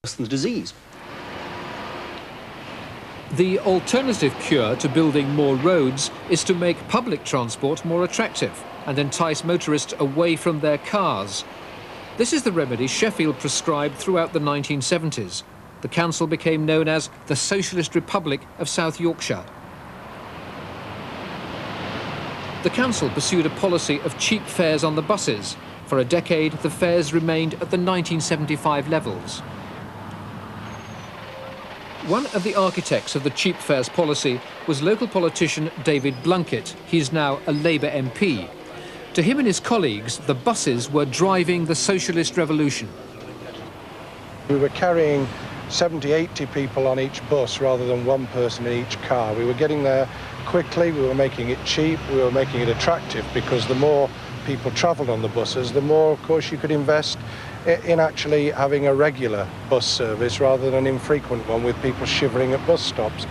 than the disease. The alternative cure to building more roads is to make public transport more attractive and entice motorists away from their cars. This is the remedy Sheffield prescribed throughout the 1970s. The council became known as the Socialist Republic of South Yorkshire. The council pursued a policy of cheap fares on the buses. For a decade, the fares remained at the 1975 levels. One of the architects of the cheap fares policy was local politician David Blunkett. He's now a Labour MP. To him and his colleagues, the buses were driving the socialist revolution. We were carrying 70, 80 people on each bus rather than one person in each car. We were getting there quickly, we were making it cheap, we were making it attractive, because the more people travelled on the buses, the more, of course, you could invest in actually having a regular bus service rather than an infrequent one with people shivering at bus stops.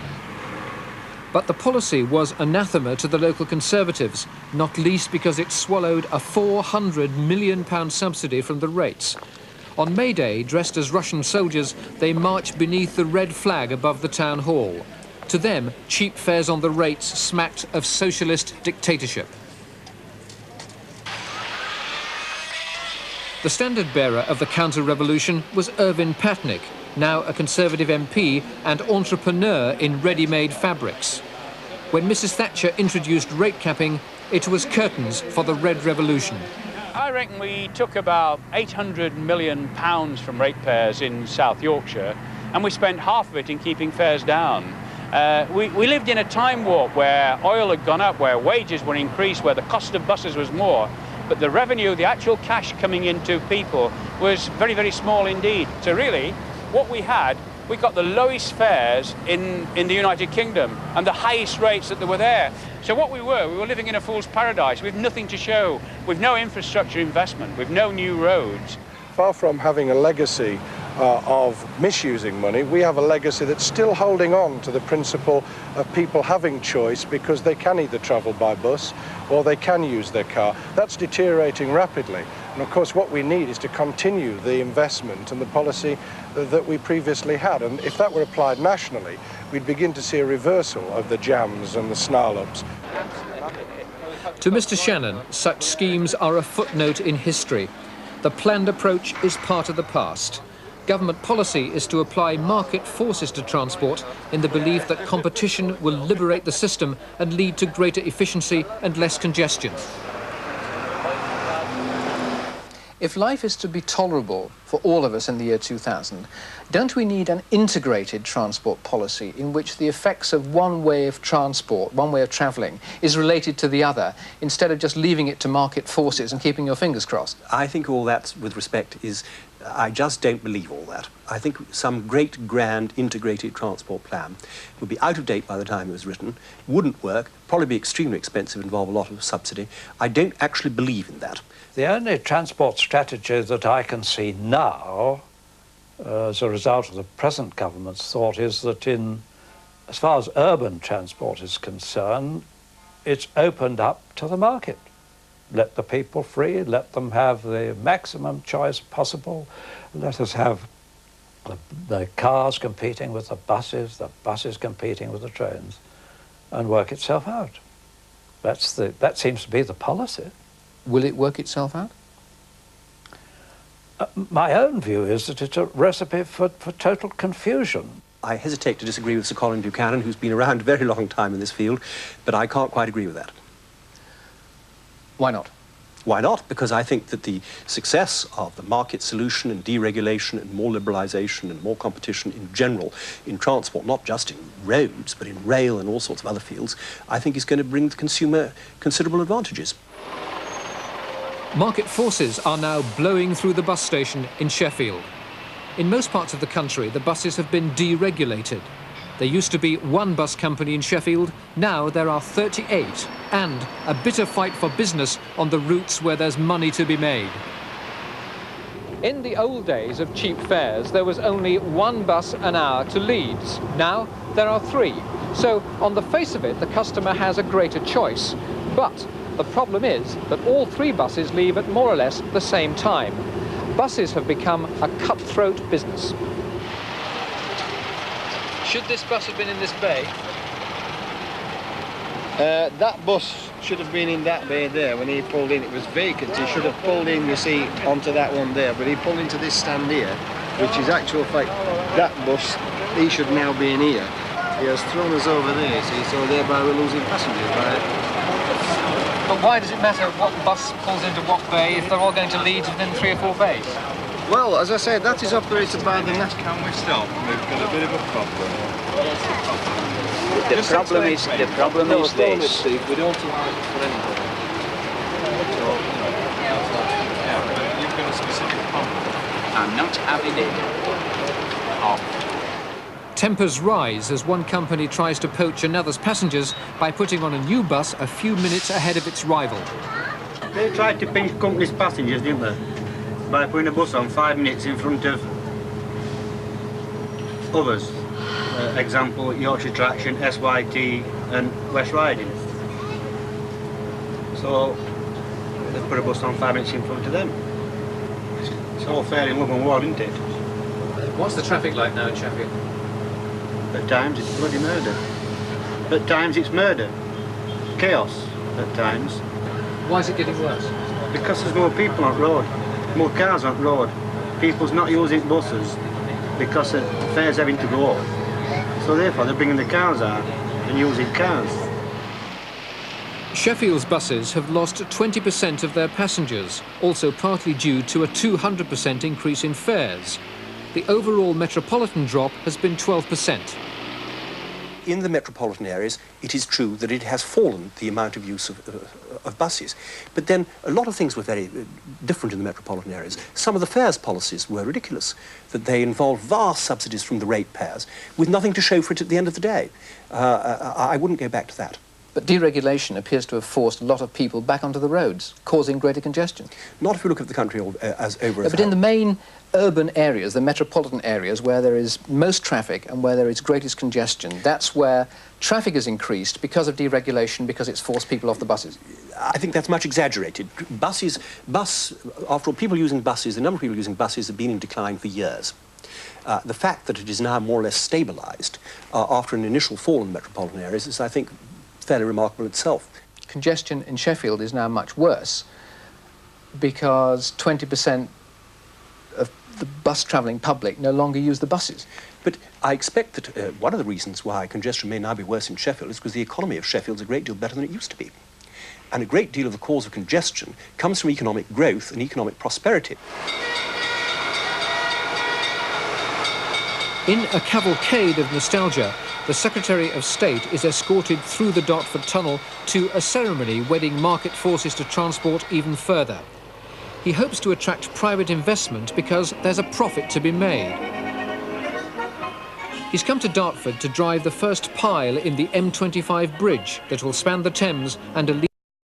But the policy was anathema to the local Conservatives, not least because it swallowed a £400 million subsidy from the rates. On May Day, dressed as Russian soldiers, they marched beneath the red flag above the town hall. To them, cheap fares on the rates smacked of socialist dictatorship. The standard-bearer of the counter-revolution was Irvin Patnick, now a Conservative MP and entrepreneur in ready-made fabrics. When Mrs Thatcher introduced rate capping, it was curtains for the Red Revolution. I reckon we took about £800 million from ratepayers in South Yorkshire, and we spent half of it in keeping fares down. We lived in a time warp where oil had gone up, where wages were increased, where the cost of buses was more. But the revenue, the actual cash coming into people, was very, very small indeed. So really, what we got the lowest fares in the United Kingdom and the highest rates that were there. So what we were living in a fool's paradise with nothing to show, with no infrastructure investment, with no new roads. Far from having a legacy of misusing money, we have a legacy that's still holding on to the principle of people having choice, because they can either travel by bus or they can use their car. That's deteriorating rapidly. And of course what we need is to continue the investment and the policy that we previously had. And if that were applied nationally, we'd begin to see a reversal of the jams and the snarl-ups. To Mr Shannon, such schemes are a footnote in history. The planned approach is part of the past. Government policy is to apply market forces to transport in the belief that competition will liberate the system and lead to greater efficiency and less congestion. If life is to be tolerable for all of us in the year 2000, don't we need an integrated transport policy in which the effects of one way of transport, one way of travelling, is related to the other, instead of just leaving it to market forces and keeping your fingers crossed? I think all that, with respect, is... I just don't believe all that. I think some great, grand, integrated transport plan would be out of date by the time it was written, wouldn't work, probably be extremely expensive, involve a lot of subsidy. I don't actually believe in that. The only transport strategy that I can see now, as a result of the present government's thought, is that as far as urban transport is concerned, it's opened up to the market. Let the people free, let them have the maximum choice possible. Let us have the cars competing with the buses competing with the trains, and work itself out. That seems to be the policy. Will it work itself out? My own view is that it's a recipe for total confusion. I hesitate to disagree with Sir Colin Buchanan, who's been around a very long time in this field, but I can't quite agree with that. Why not? Why not? Because I think that the success of the market solution and deregulation and more liberalisation and more competition in general in transport, not just in roads, but in rail and all sorts of other fields, I think is going to bring the consumer considerable advantages. Market forces are now blowing through the bus station in Sheffield. In most parts of the country, the buses have been deregulated. There used to be one bus company in Sheffield, now there are 38, and a bitter fight for business on the routes where there's money to be made. In the old days of cheap fares, there was only one bus an hour to Leeds. Now there are 3. So on the face of it, the customer has a greater choice. But the problem is that all 3 buses leave at more or less the same time. Buses have become a cutthroat business. Should this bus have been in this bay? That bus should have been in that bay there when he pulled in. It was vacant. He should have pulled in, you see, onto that one there. But he pulled into this stand here, which is actual fact. That bus, he should now be in here. He has thrown us over there, you see, so thereby we're losing passengers. But why does it matter what bus pulls into what bay if they're all going to Leeds within 3 or 4 bays? Well, as I said, that is operated by the NAS. Can we stop? We've got a bit of a problem. The problem is this. We don't allow it for anybody. You've got a specific problem. I'm not having it. Tempers rise as one company tries to poach another's passengers by putting on a new bus a few minutes ahead of its rival. They tried to pinch company's passengers, didn't they? By putting a bus on 5 minutes in front of others. Example, Yorkshire Traction, SYT and West Riding. So they put a bus on 5 minutes in front of them. It's all fair in love and war, isn't it? What's the traffic like now in Sheffield? At times it's bloody murder. At times it's murder. Chaos at times. Why is it getting worse? Because there's more people on road, more cars on road. People's not using buses because of fares having to go up. So therefore they're bringing the cars out and using cars. Sheffield's buses have lost 20% of their passengers, also partly due to a 200% increase in fares. The overall metropolitan drop has been 12%. In the metropolitan areas, it is true that it has fallen, the amount of use of buses. But then a lot of things were very different in the metropolitan areas. Some of the fares policies were ridiculous, that they involved vast subsidies from the ratepayers with nothing to show for it at the end of the day. I wouldn't go back to that. But deregulation appears to have forced a lot of people back onto the roads, causing greater congestion. Not if you look at the country as over as But in the main urban areas, the metropolitan areas, where there is most traffic and where there is greatest congestion, that's where traffic has increased because of deregulation, because it's forced people off the buses. I think that's much exaggerated. After all, people using buses, the number of people using buses have been in decline for years. The fact that it is now more or less stabilised after an initial fall in the metropolitan areas is, I think, fairly remarkable itself. Congestion in Sheffield is now much worse because 20% of the bus travelling public no longer use the buses. But I expect that one of the reasons why congestion may now be worse in Sheffield is because the economy of Sheffield is a great deal better than it used to be. And a great deal of the cause of congestion comes from economic growth and economic prosperity. In a cavalcade of nostalgia, the Secretary of State is escorted through the Dartford Tunnel to a ceremony wedding market forces to transport even further. He hopes to attract private investment because there's a profit to be made. He's come to Dartford to drive the first pile in the M25 bridge that will span the Thames and